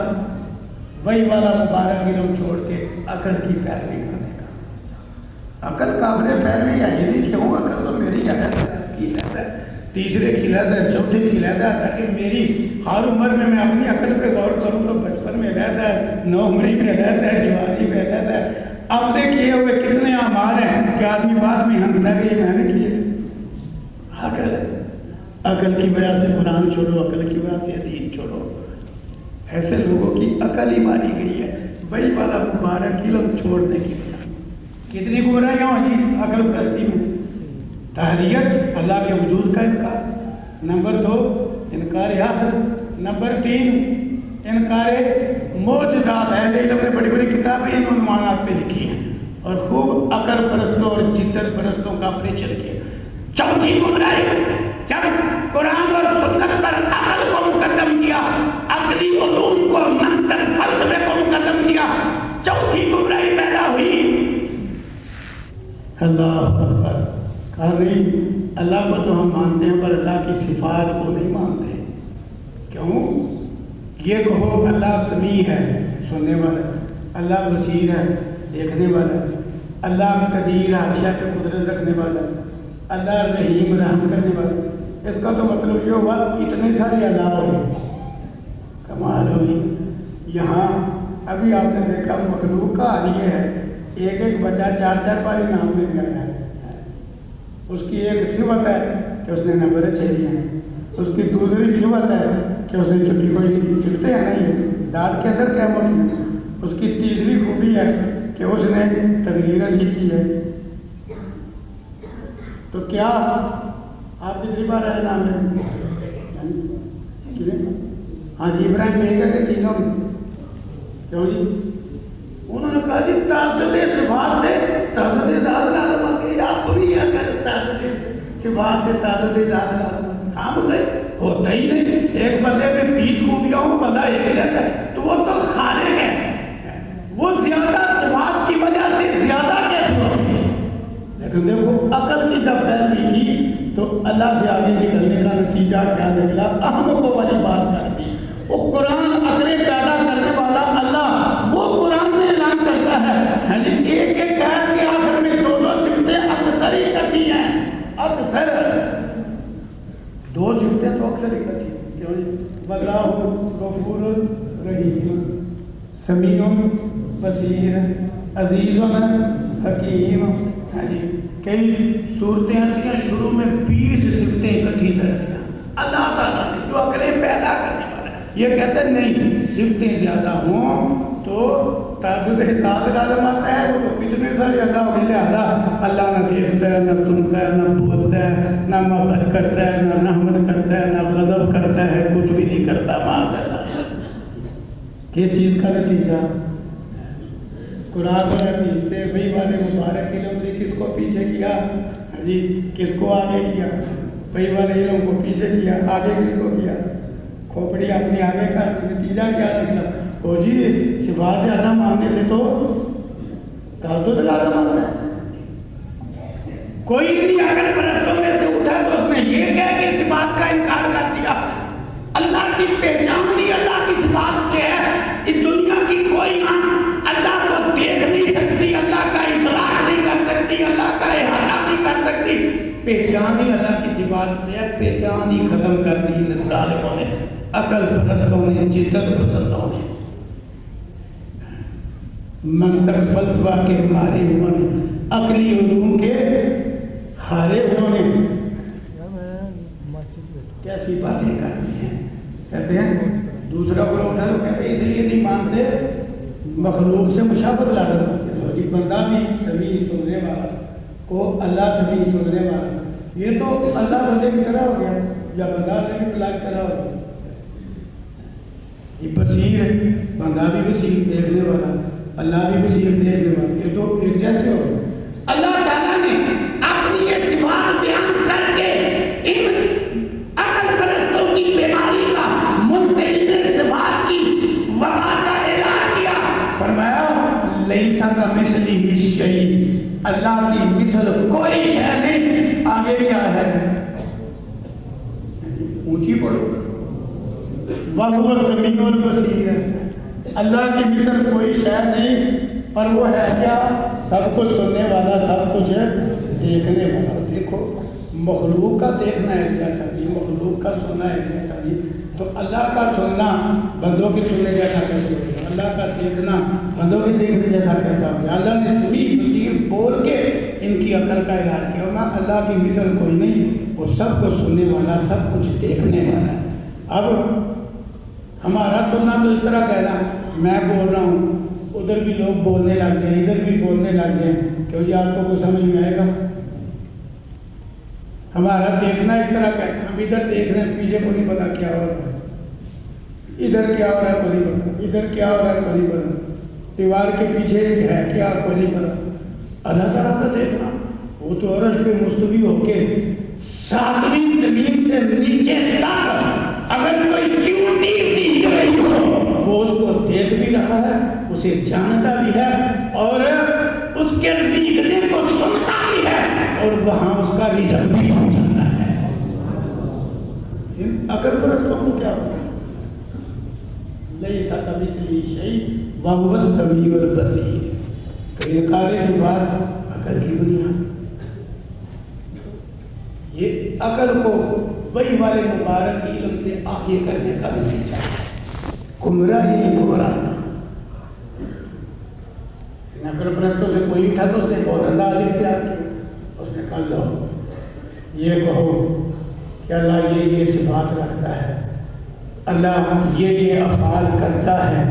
وہی والا مبارک علم چھوڑ کے عقل کی پیروی کرنے کا۔ عقل قابل پیروی ہے ہی نہیں، کیوں؟ عقل تو میری کی رہتا ہے، تیسرے کی رہتا ہے، چوتھے کی رہتا ہے، تاکہ میری ہر عمر میں اپنی عقل پہ غور کروں تو بچپن میں رہتا ہے، نوعمری میں رہتا ہے، جوانی میں رہتا ہے۔ اپنے کیے ہوئے کتنے اعمال ہیں کہ آدمی بعد میں ہنستا ہے کہ یہ میں نے کیے تھے۔ عقل کی وجہ سے قرآن چھوڑو، عقل کی وجہ سے حدیث چھوڑو، ایسے لوگوں کی عقل ہی ماری گئی ہے وہی والا مبارک علم چھوڑنے کی وجہ۔ کتنی گمراہیاں ہوئی عقل پرستی میں؟ تحریت، اللہ کے وجود کا انکار، نمبر 2 انکار آخرت، نمبر 3 انکار معجزات۔ اہل علم نے بڑی بڑی کتابیں ان عنوانات پہ لکھی ہیں اور خوب عقل پرستوں اور جدت پرستوں کا پریچر کیا۔ چوتھی گمراہی، جب قرآن اور سنت پر عقل کو مقدم کیا، عقلی علوم کو، منطق، فلسفے کو مقدم کیا، چوتھی گمراہی پیدا ہوئی۔ اللہ اکبر، کہا نہیں اللہ کو تو ہم مانتے ہیں پر اللہ کی صفات کو نہیں مانتے۔ کیوں؟ یہ کہو اللہ سمیع ہے، سننے والا، اللہ بصیر ہے، دیکھنے والا، اللہ قدیر ہے، اشیاء پہ قدرت رکھنے والا، اللہ رحیم رحم کرنے والا۔ اس کا تو مطلب یہ ہوا اتنے سارے اللہ ہوئے، کمال ہوئی۔ یہاں ابھی آپ نے دیکھا مخلوق کا حال یہ ہے، ایک ایک بچہ 4 بار انعام لے کے آیا ہے۔ اس کی ایک صفت ہے کہ اس نے نمبر اچھے لیے ہیں، اس کی دوسری صفت ہے کہ اس نے چھٹی کوئی صفتیں ہیں نہیں، ذات کے اندر کیا موجود ہے۔ اس کی تیسری خوبی ہے کہ اس نے تقریر اچھی کی ہے۔ تو کیا آپ کتنی بار آئے نام لیں؟ ہاں جی، ابراہیم ایک ہے کہ تینوں میں؟ کیوں جی؟ انہوں نے کہا جی تعدد صفات سے تعدد ذات لازم آتی ہے، آپ نہیں ہے کہ تعدد صفات سے تعدد ذات لازم، ہاں سے ہوتا ہی نہیں۔ ایک بندے میں 20 خوبیاں ہوں، بندہ ایک ہی رہتا ہے، تو وہ تو خالق ہے، وہ زیادہ صفات کی وجہ سے زیادہ کیسے ہوتی ہے؟ لیکن دیکھو عقل کی جب پیروی کی تو اللہ سے آگے نکلنے کا نتیجہ کیا نکلا؟ احمد کو والی بات کر دی۔ وہ قرآن عقلیں پیدا کرنے والا اللہ، وہ قرآن میں اعلان کرتا ہے ایک ایک آیت کے آخر میں 2 صفتیں اکثر ہی کرتی ہیں، اکثر دو صفتیں تو اکثر اکٹھی کیوں جی؟ واللہ غفور رحیم، سمیع بصیر، عزیز حکیم. ہاں جی، کئی صورتیں ایسی ہیں شروع میں 20 صفتیں اکٹھی سے رکھنا. اللہ تعالیٰ نے جو عقلیں پیدا کرنے والا ہے یہ کہتے ہیں نہیں، صفتیں زیادہ ہوں تو تعدد لازم آتا ہے. وہ تو کتنے سارے اللہ ہو گئے، لہٰذا اللہ نہ دیکھتا ہے، نہ سنتا ہے، نہ بولتا ہے، نہ محبت کرتا ہے، نہ رحمت کرتا ہے، نہ غضب کرتا ہے، کچھ بھی نہیں کرتا. معاذ اللہ. کس چیز کا نتیجہ؟ قرآن اور حدیث سے وہی والے مبارک علم سے کس کو پیچھے کیا؟ ہاں جی، کس کو آگے کیا؟ وہی والے علم کو پیچھے کیا، آگے کس کو کیا؟ کھوپڑی اپنی آگے کر. نتیجہ کیا نکلا؟ وہ جی صفات زیادہ ماننے سے تو تعدد لازم آتا ہے. کوئی بھی عقل پرستوں میں سے اٹھا تو اس نے یہ کہہ کے صفات کا انکار کر دیا. اللہ کی پہچان ہی اللہ کی صفات سے ہے. اس دنیا کی کوئی آنکھ اللہ کو دیکھ نہیں سکتی، اللہ کا ادراک نہیں کر سکتی، اللہ کا احاطہ نہیں کر سکتی. پہچان ہی اللہ کی صفات سے ہے. پہچان ہی ختم کر دی ان ظالموں نے، عقل پرستوں نے، جدت پسندوں نے. منطق فلسفہ کے مارے انہوں نے، عقلی علوم کے ہارے انہوں نے کیسی باتیں کر دی ہیں. کہتے ہیں دوسرا کو اٹھا تو کہتے ہیں اس لیے نہیں مانتے مخلوق سے مشابہت لازم ہوتی ہے. یہ بندہ بھی سمیع سننے والا کو اللہ سمیع سننے والا، یہ تو اللہ بندے کی طرح ہو گیا یا بندہ اللہ کی طرح ہو گیا. یہ بصیر، بندہ بھی بصیر دیکھنے والا، اللہ بھی بصیر دیکھنے والا، یہ تو ایک جیسے ہو. اللہ تعالیٰ نے اپنی یہ صفات بیان کر کے ان عقل پرستوں کی بیماری کا، منتقل صفات کی وبا کا علاج کیا. فرمایا لیس کمثلہ شیء، اللہ کی مثل کوئی شے نہیں. آگے کیا ہے؟ اونچی پڑھو، وَهُوَ السَّمِيعُ الْبَصِيرُ. اللہ کی مثل کوئی شے نہیں، پر وہ ہے کیا؟ سب کچھ سننے والا، سب کچھ دیکھنے والا. دیکھو مخلوق کا دیکھنا ایک جیسا نہیں، مخلوق کا سننا ایک جیسا نہیں. تو اللہ کا سننا بندوں کے سننے جیسا کیسے ہوگا؟ اللہ کا دیکھنا بندوں کے دیکھنے جیسا کیسا ہوگا؟ اللہ نے سمیع بصیر بول کے ان کی عقل کا علاج کیا. ورنہ اللہ کی مثل کوئی نہیں، وہ سب کچھ سننے والا، سب کچھ دیکھنے والا. اب ہمارا سننا تو اس طرح کہنا، میں بول رہا ہوں ادھر بھی لوگ بولنے لگ گئے، ادھر بھی بولنے لگ گئے، کہ جی آپ کو کچھ سمجھ میں آئے گا؟ ہمارا دیکھنا اس طرح کا، ہم ادھر دیکھ رہے ہیں، پیچھے کو نہیں پتا کیا ہو رہا ہے، ادھر کیا ہو رہا ہے کو نہیں پتا، ادھر کیا ہو رہا ہے کو نہیں پتا، دیوار کے پیچھے ہے کیا کو نہیں پتا. اللہ تعالیٰ کا دیکھنا، وہ تو عرش پہ مستوی ہو کے 7ویں زمین سے نیچے تک اگر کوئی چیونٹی دیکھ رہی ہو وہ اس کو دیکھ بھی رہا ہے، اسے جانتا بھی ہے، اور اس کے ریگنے کو سنتا بھی ہے، اور وہاں اس کا رزق بھی ہو جاتا ہے. اگر پرستوں کو کیا ہوتا ہے؟ لیس کمثلہ شیء وَهُوَ السَّمِيعُ الْبَصِيرُ. تو یہ کارِ صفات عقل کی بنیاد. یہ عقل کو وہی والے مبارک علم سے آگے کرنے کا نتیجہ ہے. گمراہی گمراہنا. عقل پرستوں سے کوئی اٹھا تو اس نے بہت انداز اختیار کیا. اس نے کہا لو یہ کہو کہ اللہ یہ صفات رکھتا ہے، اللہ یہ افعال کرتا ہے،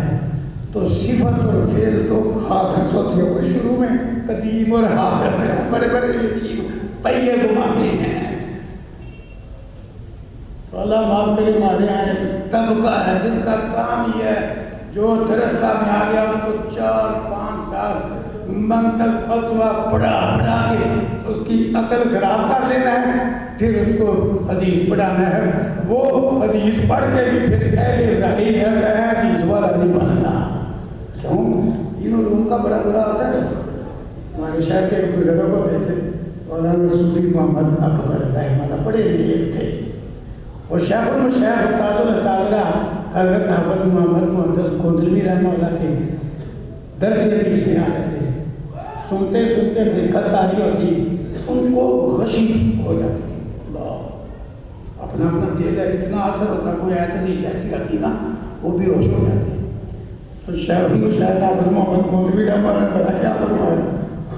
تو صفت اور فعل تو حادث ہوتے ہوئے شروع میں قدیم اور حادث ہے، بڑے بڑے یہ چیز پہیے گھماتے ہیں. تو اللہ معاف کرے، ہمارے یہاں طبقہ ہے جن کا کام یہ ہے، جو درستہ میں آ گیا اس کو 4-5 سال منطق فلسفہ پڑھا کے اس کی عقل خراب کر لینا ہے، پھر اس کو حدیث پڑھانا ہے. وہ حدیث پڑھ کے بھی پھر اہل رہی ہے، حدیث والا نہیں بنتا. کیوں؟ ان علوم کا بڑا برا اثر ہے. ہمارے شہر کے بزرگوں کو دیکھے، مولانا صوفی محمد اکبر رحمہ اللہ بڑے نیک تھے. وہ شیخ المشیخ استاد الاستاذہ حضرت حافظ محمد محدث گوندلوی رحمہ اللہ کے درس حدیث میں آ جاتے ہیں. سنتے سنتے دقت آ رہی ہوتی، ان کو غشی ہو جاتی. اللہ اپنا اپنا دل ہے، اتنا اثر ہوتا ہے، کوئی ایت نہیں ایسی آتی نا وہ بھی ہوش ہو جاتی ہے۔ تو شاید حافظ محمد مولوی رحمہ نے بڑا کیا فرمایا،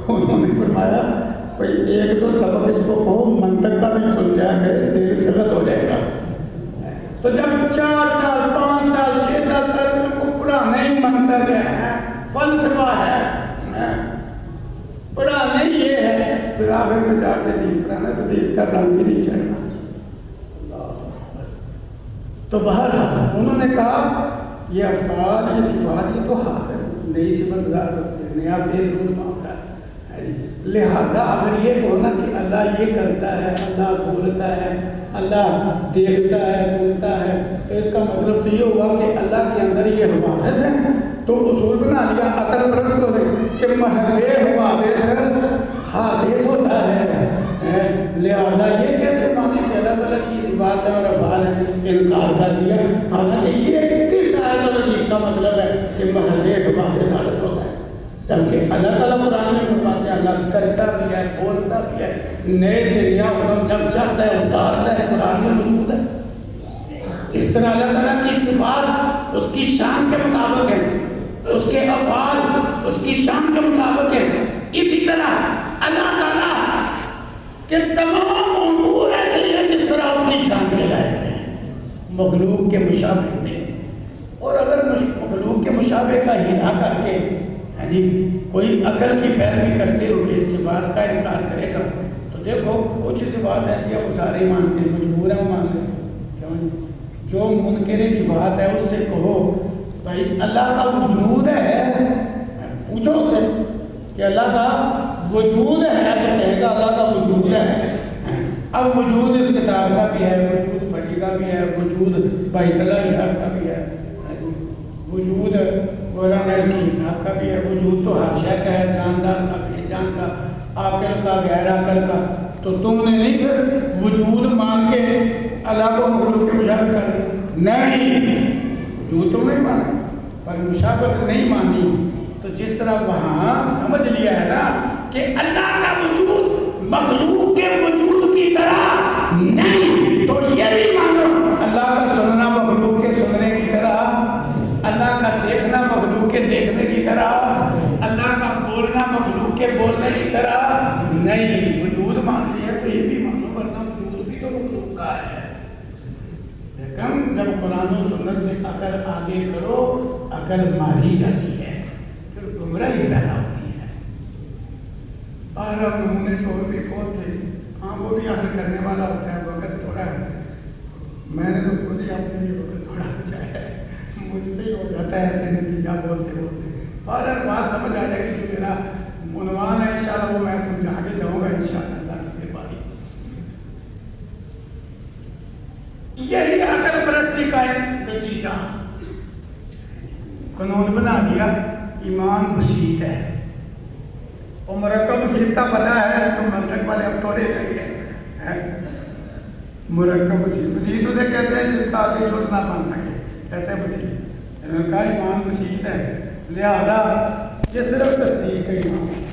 انہوں نے فرمایا بھائی ایک دو سبق اس کو کہو، منطق کا بھی سن جائے گا، دل سے غلط ہو جائے گا۔ تو جب 4 سال 5 سال 6 سال تک کو پڑھانا ہی منطق ہے، فلسفہ ہے، پڑھانا ہی یہ ہے، پھر آخر میں جا کے نہیں پڑھانا تو اس کا رنگ ہی نہیں چڑھنا۔ تو بہرحال انہوں نے کہا یہ افعال یہ صفات یہ تو حافظ نئی صفت گزار کرتے ہیں، نیا فعل رونما ہوتا ہے، لہذا اگر یہ کہنا کہ اللہ یہ کرتا ہے، اللہ بولتا ہے، اللہ دیکھتا ہے، سنتا ہے، تو اس کا مطلب تو یہ ہوا کہ اللہ کے اندر یہ حوادث ہے۔ تو اصول بنا لیا عقل پرست ہو گئے کہ محل حوادث حادث ہوتا ہے، لہذا یہ کیسے مانے کہ اللہ تعالیٰ کی صفات ہے اور افعال ہے، انکار کر دیا۔ حالانکہ یہ کس آیت اور حدیث کا مطلب ہے کہ محل حوادث حادث ہوتا ہے، جبکہ اللہ تعالیٰ قرآن میں فرماتے ہیں اللہ کرتا بھی ہے، بولتا بھی ہے، نئے سے نیا حکم جب چاہتا ہے اتارتا ہے، قرآن میں موجود ہے۔ جس طرح اللہ تعالیٰ کی صفات اس کی شان کے مطابق ہے، اس کے افعال اس کی شان کے مطابق ہے، اسی طرح اللہ تعالیٰ کے تمام امور ایسے ہیں جس طرح اس کی شان کے لائق ہیں، مخلوق کے مشابہ میں۔ اور اگر مخلوق کے مشابہ کا ہیرا کر کے جی کوئی عقل کی پیروی کرتے ہوئے صفات کا انکار کرے گا تو دیکھو کچھ صفات ایسی ہیں وہ سارے مانتے ہیں، مجبور ہیں مانتے ہیں، کیوں؟ جو منکر صفات ہے اس سے کہو بھائی اللہ کا وجود ہے، پوچھو اس سے کہ اللہ کا وجود ہے تو کہے گا اللہ کا وجود ہے۔ اب وجود اس کتاب کا بھی ہے، وجود پڑھی کا بھی ہے، وجود بیت اللہ شاہ کا بھی ہے، وجود مولانا کی حساب کا بھی ہے، وجود تو ہر شے کا ہے، جاندار کا بے جان کا، عاقل کا غیر عاقل کا۔ تو تم نے نہیں پھر وجود مان کے اللہ کو مخلوق کے مشابہ کر دیا؟ نہیں، وجود تم نہیں مانا پر مشابہت نہیں مانی۔ تو جس طرح وہاں سمجھ لیا ہے نا کہ اللہ کا وجود مخلوق کے وجود کی طرح نہیں، تو یہ بھی مانو اللہ کا سننا مخلوق کے سننے کی طرح، اللہ کا دیکھنا مخلوق کے دیکھنے کی طرح، اللہ کا بولنا مخلوق کے بولنے کی طرح نہیں۔ وجود مان لیا تو یہ بھی مانو، ورنہ وجود بھی تو مخلوق کا ہے۔ لیکن جب قرآن و سنت سے عقل آگے کرو، عقل ماری جاتی ہے، پھر گمراہی پیدا ہوتی ہے۔ اور اب نمونے طور بھی بہت تھے، ہاں وہ بھی حل کرنے والا ہوتا ہے، وقت تھوڑا ہے، میں نے تو خود ہی اپنے لیے وقت تھوڑا بچایا ہے، مجھ سے ہی ہو جاتا ہے ایسے نتیجہ بولتے بولتے۔ اور اگر بات سمجھ آ جائے گی جو میرا عنوان ہے انشاءاللہ وہ میں سمجھا کے جاؤں گا انشاءاللہ اللہ کی مہربانی سے۔ یہی عقل پرستی کا ایک نتیجہ، قانون بنا دیا ایمان بسیط ہے، اور مرکب بسیط کا پتہ ہے تو منطق والے اب تھوڑے رہ گئے۔ مرکب بسیط اسے کہتے ہیں جس کا آگے جوز نہ بن سکے، کہتے ہیں بسیط۔ انہوں نے کہا ایمان بسیط ہے، لہذا یہ صرف تصدیق کا ایمان ہے۔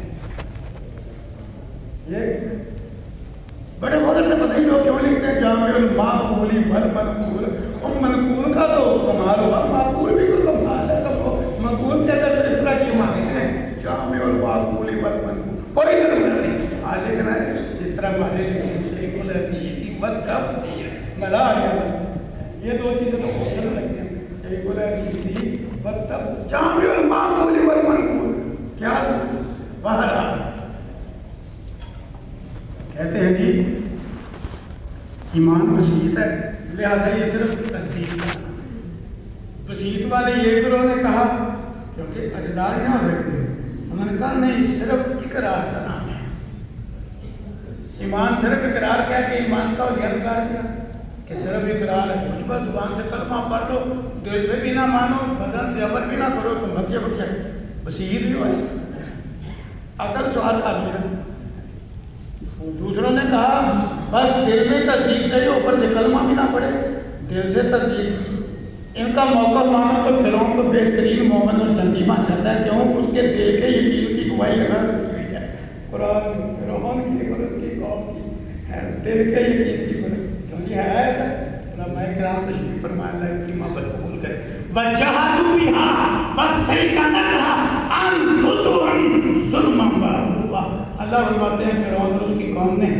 یہ بڑے فضل سے پتہ ہی لوگ کیوں لکھتے ہیں جامع المعقول والمنقول، اور منقول کا تو کمال ہوا، معقول بھی کوئی کمال ہے، تو منقول کے اندر اس طرح کی معنی ہے جامع المعقول والمنقول، کوئی ضرورت نہیں۔ آج لکھنا ہے جس طرح ہمارے شیخ الحدیث والتفسیر ملا گیا، یہ دو چیزیں تو بہت لگتی ہیں، شیخ الحدیث والتفسیر جامع المعقول والمنقول، کیا بہرحال کہتے ہیں جی ایمان بسیط ہے، لہذا یہ صرف تصدیق کرنا۔ بسیط والے یہ گروہ نے کہا کیونکہ اجدار نہ ہو سکتے، انہوں نے کہا نہیں صرف اقرار کا نام ہے، ایمان صرف اقرار کیا کہ ایمان کا یہ کر دیا کہ صرف اقرار ہے، کچھ بس زبان سے کلمہ پڑھ لو، دل سے بھی نہ مانو، بدن سے عمل بھی نہ کرو تو بچے بچے بصیر بھی ہوئے، عقل سوال کر دیا۔ دوسروں نے کہا بس دل میں تصدیق سے ہی اوپر سے کلمہ بھی نہ پڑے، دل سے تصدیق۔ ان کا موقف مانو تو فرعون کو بہترین مومن اور جنتی مان جاتا ہے، کیوں؟ اس کے دل کے یقین کی گواہی لگا دی گئی ہے۔ قرآن فرعون کی اور اس کی قوم کی ہے دل کے یقین کی گواہی، کیونکہ ہے کرام تشریف فرمائے، اللہ کی محبت قبول کرے. وَجَحَدُوا بِهَا وَاسْتَيْقَنَتْهَا أَنفُسُهُمْ ظُلْمًا وَعُلُوًّا. اللہ فرماتے ہیں فرعون اور اس کی قوم نے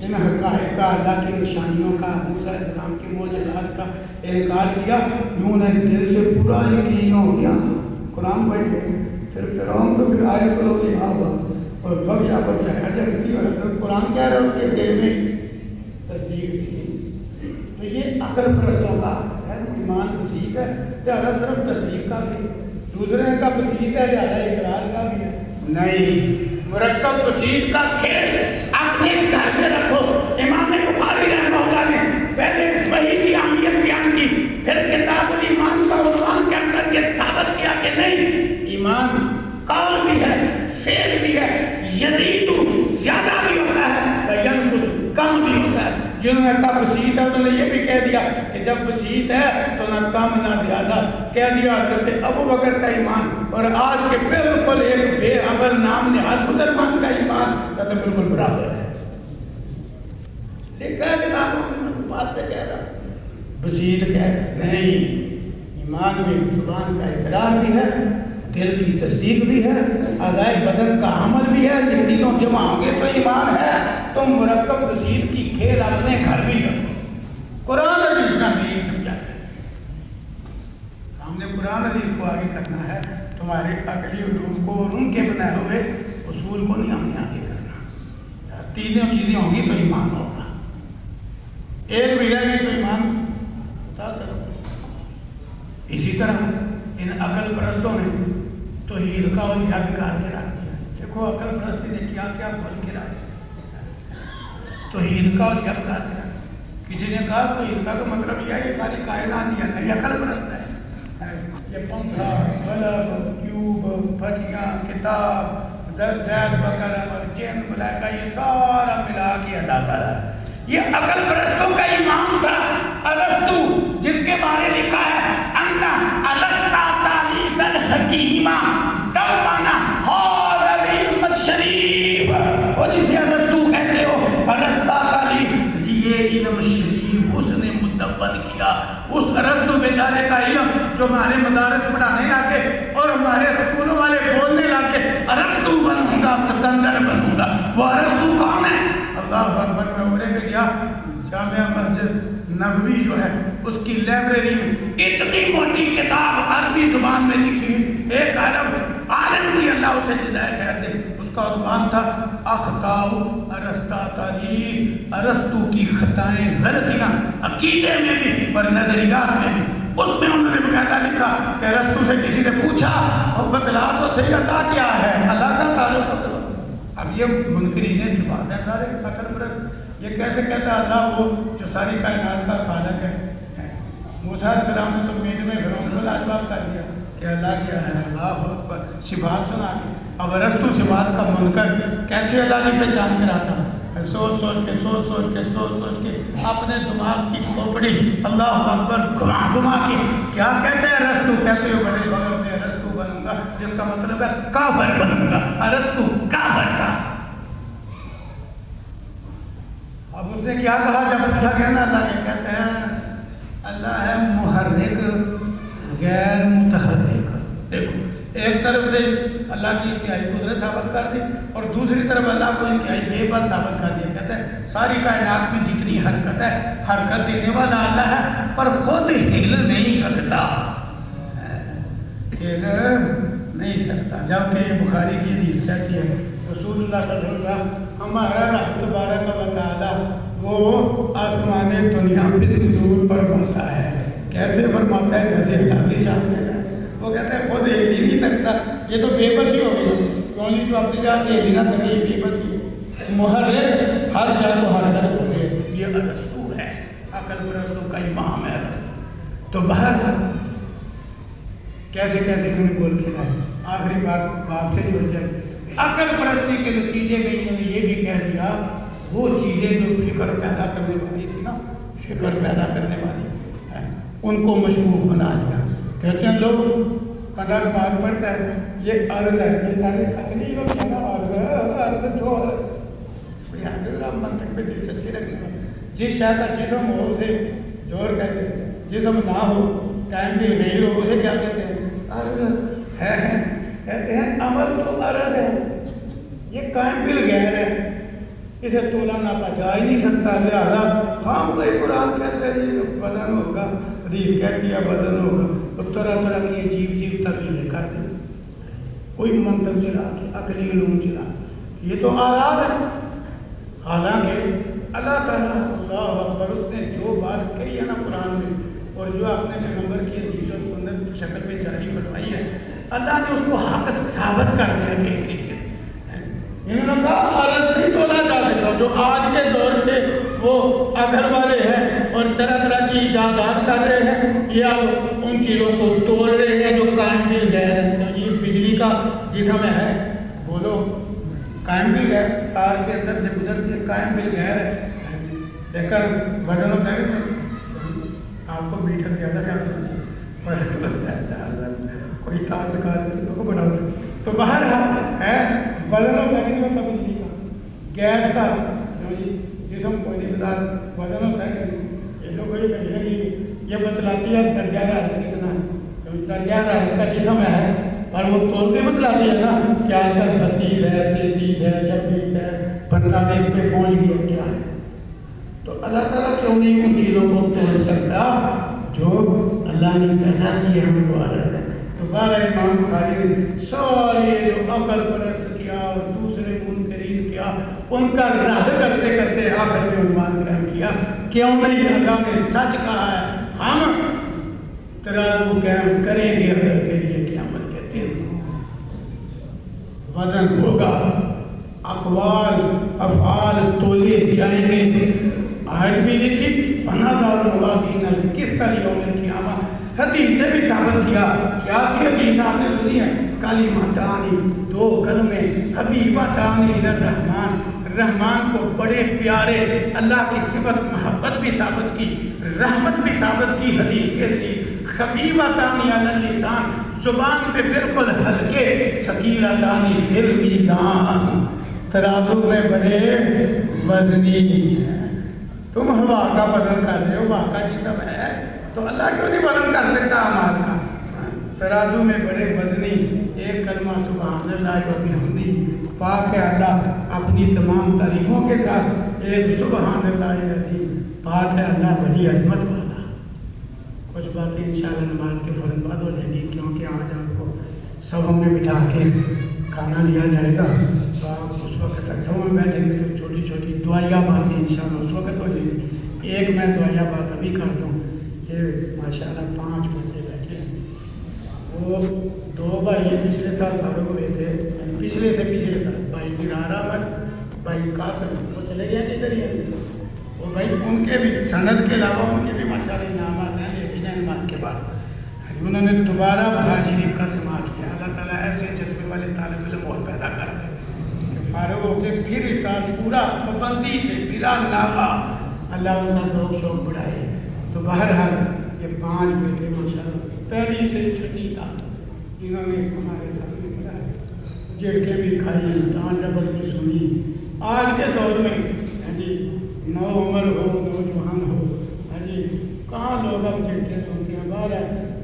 ان حقائق کا، اللہ کی نشانیوں کا، موسیٰ علیہ السلام کی معجزات کا انکار کیا. یوں نے دل سے پورا یقین ہو گیا. قرآن پڑھ کے پھر فرعون تو پھر آئے تو لوگ یہاں ہوا اور بخشا بخشایا جگتی. اور قرآن کہہ رہا ہے اس کے دل میں تصدیق تھی. تو یہ عقل پرستوں کا ہے. ایمان بسیط ہے لہذا صرف تصدیق کا بھی، دوسرے کا بسیط ہے لہذا اقرار کا بھی ہے. نہیں، مرکب بسیط کا کھیل اپنے گھر میں رکھو. امام بخاری رحمہ اللہ نے پہلے وحی کی اہمیت بیان کی، پھر کتاب الایمان کا عنوان کے اندر یہ ثابت کیا کہ نہیں، ایمان قول بھی ہے، فعل بھی ہے، یزید زیادہ بھی ہوتا ہے، ینقص کم بھی ہوتا ہے. جنہوں نے کہا بسیط ہے انہوں نے یہ بھی کہہ دیا کہ جب بسیط ہے تو نہ کم نہ زیادہ. کہہ دیا حضرت ابو بکر کا ایمان اور آج کے بالکل ایک بے عمل نام نہاد مسلمان کا ایمان کہتے بالکل برابر ہے. لکھا ہے کتابوں میں، میں بات سے کہہ رہا ہوں. بسیط کہہ رہا نہیں، ایمان میں زبان کا اقرار بھی ہے، دل کی تصدیق بھی ہے، اعضائے بدن کا عمل بھی ہے. یہ تینوں جمع ہوں گے تو ایمان ہے. تم مرکب بسیط کی کھیل اپنے گھر بھی رکھو. قرآن حدیث نے نہیں سمجھا ہے. ہم نے قرآن حدیث کو آگے کرنا ہے، تمہارے عقلی علوم کو اور ان کے بنائے ہوئے اصول کو نہیں ہم نے آگے کرنا. تینوں چیزیں ہوں گی تو ایمان ہوگا. ایک بھی رہ گئی تو ایمان متاثر ہوگا. اسی طرح ان عقل پرستوں نے توحید کا اور یہ بگاڑ کے رکھ دیا. دیکھو عقل پرستی نے کیا کیا کھول کے رکھ دیا. توحید کا اور یہ بگاڑ کے رکھ. کسی نے کہا توحید کا تو مطلب یہ ہے یہ ساری کائنات یہ نہیں، عقل پرست ہے. یہ پنکھا، بلب، ٹیوب، پھٹیاں، کتاب، زید بکر اور جن ملائکہ یہ سارا ملا کے ادا کرا. یہ عقل پرستوں کا ایمان تھا. ارسطو جس کے بارے لکھا ہے انا الستا تالیس الحکیمہ دوبانا حول العلم الشریف، وہ جسے ارسطو کہتے ہو ارسطا تالیس، جی یہ علم شریف اس نے مدون کیا. اس ارسطو بیچارے کا علم جو ہمارے مدارس پڑھانے لگے اور ہمارے اسکولوں والے بولنے لگے ارسطو بنوں گا، سکندر بنوں گا. وہ ارسطو کون ہے؟ اللہ اکبر. میں عمرے پہ گیا، جامعہ مسجد نبوی جو ہے اس کی لائبریری میں اتنی موٹی کتاب عربی زبان میں لکھی، ایک عرب عالم کی اللہ اسے جزائے خیر دے، اس کا عنوان تھا اخطاء ارسطاطالیس، ارسطو کی خطائیں غلطیاں عقیدے میں بھی اور نظریات میں بھی. اس میں انہوں نے باقاعدہ لکھا کہ ارسطو سے کسی نے پوچھا اور بتلا تو صحیح اللہ کیا ہے، اللہ کا تعلق کرو. اب یہ منکرین صفات ہیں سارے عقل پرست. یہ کیسے کہتا ہے اللہ وہ جو ساری کائنات کا خالق ہے. موسیٰ علیہ السلام نے تو میٹ میں فرعون کو لاجواب کر دیا کہ اللہ کیا ہے. اللہ اکبر. صفات سنا کے اب ارسطو صفات کا منکر کیسے اللہ نے پہچان کراتا. سوچ سوچ کے اپنے دماغ کی کھوپڑی اللہ اکبر گھما کے کیا کہتے ہیں ارسطو؟ کہتے ہو بڑے فخر میں ارسطو بنوں گا، جس کا مطلب ہے کافر بنوں گا. ارسطو کافر تھا. اب اس نے کیا کہا جب پوچھا گیا نا اللہ نے، کہتے ہیں اللہ ہے محرک غیر متحرک. دیکھو ایک طرف سے اللہ کی انتہائی قدرت ثابت کر دی اور دوسری طرف اللہ کو انتہائی بے بس ثابت کر دیا. کہتے ہیں ساری کائنات میں جتنی حرکت ہے حرکت دینے والا اللہ ہے پر خود ہل نہیں سکتا، ہل نہیں سکتا. جبکہ بخاری کی حدیث کہتی ہے رسول اللہ صلی اللہ علیہ وسلم ہمارا رب تبارک و تعالیٰ وہ آسمان دنیا پہ نزول فرماتا ہے. کیسے فرماتا ہے؟ جیسے حضرت شاہ کہتا ہے. وہ کہتا ہے خود ہل ہی نہیں سکتا. یہ تو بے بسی ہو گئی کیوں جو اپنی جگہ سے ہل نہ سکے، یہ بے بسی. محرک ہر شے کو حرکت ہوتے ہیں. یہ ارسطو ہے، عقل پرستوں کا امام ہے ارسطو. تو باہر کیسے کیسے تمہیں بول کھلائے. آخری بات باپ سے جڑ جائے. عقل پرستی کے نتیجے میں انہوں نے یہ بھی کہہ دیا وہ چیزیں جو فکر پیدا کرنے والی تھی نا، فکر پیدا کرنے والی ان کو مشکوک بنا دیا. کہتے ہیں لوگ قدر بات پڑھتا ہے یہ عرض ہے، یہ سارے عقلی لوگ ہیں نا، عرض جو منطق پہ دلچسپی رکھنے کا جس شاید کا جسم ہو اسے جو زور کہتے ہیں، جسم نہ ہو قائم بھی نہیں ہو اسے کیا کہتے ہیں؟ عرض ہے، کہتے ہیں عمل تو عرض ہے، یہ قائم بالغیر ہے، اسے تولا ناپا جا ہی نہیں سکتا، لہذا خام کوئی قرآن کہتے ہیں یہ بدن ہوگا، حدیث کہتی ہے بدن ہوگا، تو طرح طرح کی عجیب تعبیریں کر دیں، کوئی منطق چلا کے عقلی علوم چلا، یہ تو آراد ہے۔ حالانکہ اللہ تعالیٰ اللہ اکبر اس نے جو بات کہی ہے نا قرآن میں، اور جو آپ نے پیغمبر کی حدیث اور سنت کی شکل میں جاری فرمائی ہے، اللہ نے اس کو حق ثابت کر دیا کہ ایک طریقے سے انہوں نے کہا عرض نہیں تولا جا سکتا۔ جو آج کے دور کے وہ اگر والے ہیں اور طرح طرح کی ایجادات کر رہے ہیں، یا ان چیزوں کو توڑ رہے ہیں جو قائم بھی گئے ہیں، یہ بجلی کا جسم ہے، بولو قائم بھی گئے، تار کے اندر سے گزر کے قائم بھی گئے ہے، لیکن وزن ہوتا ہے آپ کو میٹر زیادہ کوئی تار لگا دیتے کو بڑھا ہوتا، تو باہر ہے وزن ہوتا ہے کہ بجلی کا، گیس کا جسم کوئی نہیں بتا وزن ہوتا ہے کہ یہ لوگ یہ بتلاتی ہے درجہ حرارت کتنا ہے، درجہ حرارت کا جسم ہے، پر وہ طور پہ بتلاتی ہے نا کہ آج تک 32 ہے، 33 ہے، 26 ہے، 45 پہ پہنچ گیا کیا ہے۔ تو اللہ تعالیٰ کیوں نہیں ان چیزوں کو توڑ سکتا جو اللہ نے پیدا کی ہے ہم کو عادت ہے۔ تو بارہ امام بخاری نے سارے جو عقل پرست کیا اور دوسرے منکرین کیا، ان کا رد کرتے کرتے آخر میں عنوان قائم کیا، کیوں نہیں اللہ نے سچ کہا ہے، ہم ترازو قائم کریں گے عقل کے لیے قیامت کے دن، وزن ہوگا، اقوال افعال تولے جائیں گے۔ آیت بھی لکھی 50,000 موازین القسط یوم القیامہ، حدیث سے بھی ثابت کیا، کیا کی حدیث آپ نے سنی ہے؟ کلمتانی، دو کلمے، حبیبتانی الرحمن، رحمان کو بڑے پیارے، اللہ کی صفت محبت بھی ثابت کی، رحمت بھی ثابت کی حدیث کے ذریعے، خفیفتانی علی اللسان، زبان پہ بالکل ہلکے، ثقیلتانی فی المیزان، ترازو میں بڑے وزنی ہیں۔ تم ہوا کا وزن کر رہے ہو، ہوا کا جسم ہے تو اللہ کیوں نہیں وزن کر سکتا ہمارا کا؟ ترازو میں بڑے وزنی، ایک کلمہ سبحان اللہ و بحمدہ، پاک ہے اللہ اپنی تمام تعریفوں کے ساتھ، ایک سبحان اللہ العظیم، پاک ہے اللہ بڑی عظمت والا۔ کچھ باتیں انشاءاللہ نماز کے فوراً بعد ہو جائیں گی، کیونکہ آج آپ کو صفوں میں بٹھا کے کھانا دیا جائے گا، تو آپ اس وقت تک صفوں میں بیٹھیں گے تو چھوٹی چھوٹی دعائیہ باتیں انشاءاللہ اس وقت ہو جائیں گی۔ ایک میں دعائیہ بات ابھی کر دوں، یہ ماشاءاللہ 5 بچے بیٹھے ہیں، وہ 2 بھائی پچھلے سال فارغ ہوئے تھے، پچھلے سے پچھلے سال، بھائی زرار احمد، بھائی قاسم، وہ چلے گئے ادھر ہی ہیں، وہ بھائی ان کے بھی سند کے علاوہ ان کے بھی ماشاءاللہ انعامات ہیں، لیتے جائیں نماز کے بعد۔ انہوں نے دوبارہ بخاری شریف کا سماع کیا، اللہ تعالیٰ ایسے جذبے والے طالب علم اور پیدا کر دے کہ فارغ ہو کے پھر اس سال پورا پابندی سے بلا ناغہ اللہ ان کا ذوق شوق بڑھائے۔ تو بہرحال یہ 5 بیٹے ماشاءاللہ پہلی سے چھٹی تک انہوں نے ہمارے سامنے پڑھایا، جھڑکیں بھی کھائی، ڈانٹ ڈپٹ بھی سنی۔ آج کے دور میں نو عمر ہو، نوجوان ہو، کہاں لوگ اب جھڑکیں سنتے ہیں باہر،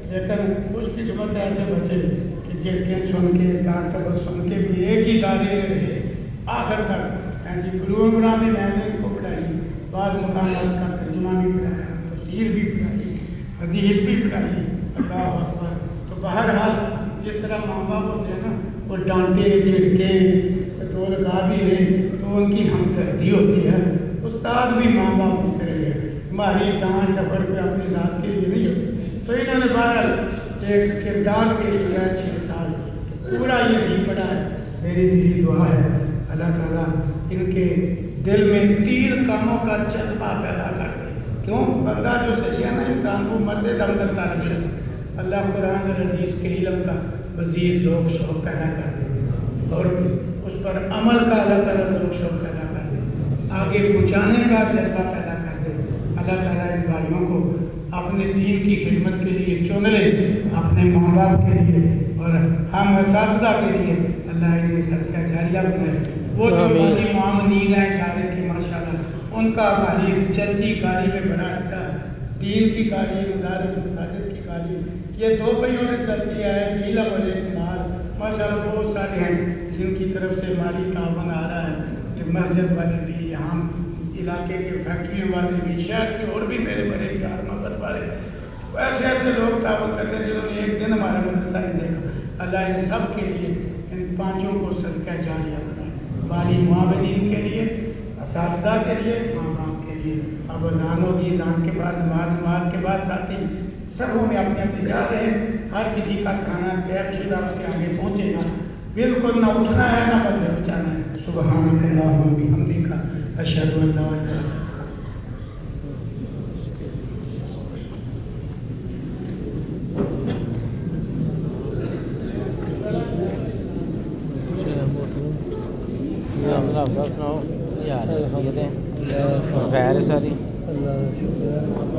لیکن خوش قسمت ایسے بچے کہ جھڑکیں سن کے ڈانٹ ڈپٹ سن کے بھی ایک ہی دائرے میں رہے آخر تک۔ بلوغ المرام بھی میں نے ان کو پڑھائی، بعض مقامات کا ترجمہ بھی پڑھایا، تفسیر بھی پڑھائی، حدیث بھی پڑھائی، اللہ اکبر۔ تو بہرحال جس طرح ماں باپ ہوتے ہیں نا، وہ ڈانٹے جھڑکے تو لگا بھی رہے تو ان کی ہمدردی ہوتی ہے، استاد بھی ماں باپ کی طرح ہے، ہماری ڈانٹ ڈپٹ پہ اپنی ذات کے لیے نہیں ہوتی۔ تو انہوں نے بہرحال ایک کردار پیش کیا 6 سال، پورا یہ نہیں پڑھا ہے۔ میری دلی دعا ہے اللہ تعالیٰ ان کے دل میں 3 کاموں کا جذبہ پیدا کر دے۔ کیوں؟ بندہ جو صحیح ہے نا، انسان کو مرد دم تک طالب علم، اللہ قرآن اور حدیث کے علم کا مزید ذوق شوق پیدا کر دے، اور اس پر عمل کا اللہ تعالیٰ ذوق شوق پیدا کر دے، آگے پہنچانے کا جذبہ پیدا کر دے۔ اللہ تعالیٰ ان بھائیوں کو اپنے دین کی خدمت کے لیے چن لے، اپنے ماں باپ کے لیے اور ہم اساتذہ کے لیے اللہ انہیں صدقہ جاریہ بنائے۔ وہ جو ہماری معاملین ہیں ادارے کے ماشاءاللہ، ان کا ہماری اس چلتی کاری میں بڑا حصہ دین کی تعلیم، مدارس مساجد کی تعلیم، یہ دو پہیوں سے چلتی ہے، علم اور ایک مال۔ ماشاء اللہ بہت سارے ہیں جن کی طرف سے مالی تعاون آ رہا ہے، کہ مسجد والے بھی، یہاں علاقے کے فیکٹریوں والے بھی، شہر کے اور بھی میرے بڑے پیار محبت والے ایسے ایسے لوگ تعاون کرتے ہیں جنہوں نے ایک دن ہمارا مدرسہ نہیں دیکھا۔ اللہ ان سب کے لیے، ان پانچوں کو صدقہ جاریہ بنائے، والی معاونین کے لیے، اساتذہ کے لیے، ماں باپ کے لیے۔ اب اذان ہوگی، اذان کے بعد نماز کے بعد ساتھی سبوں میں اپنے اپنے جا رہے ہیں، ہر کسی کا کھانا پیک شدہ اس کے آگے پہنچے گا، بالکل نہ اٹھنا ہے نہ بدلے بچانا ہے۔ سبحانک اللہم و بحمدک، اشہد ان لا الہ الا انت۔ سناؤ یار خیر ہے ساری؟ اللہ شکر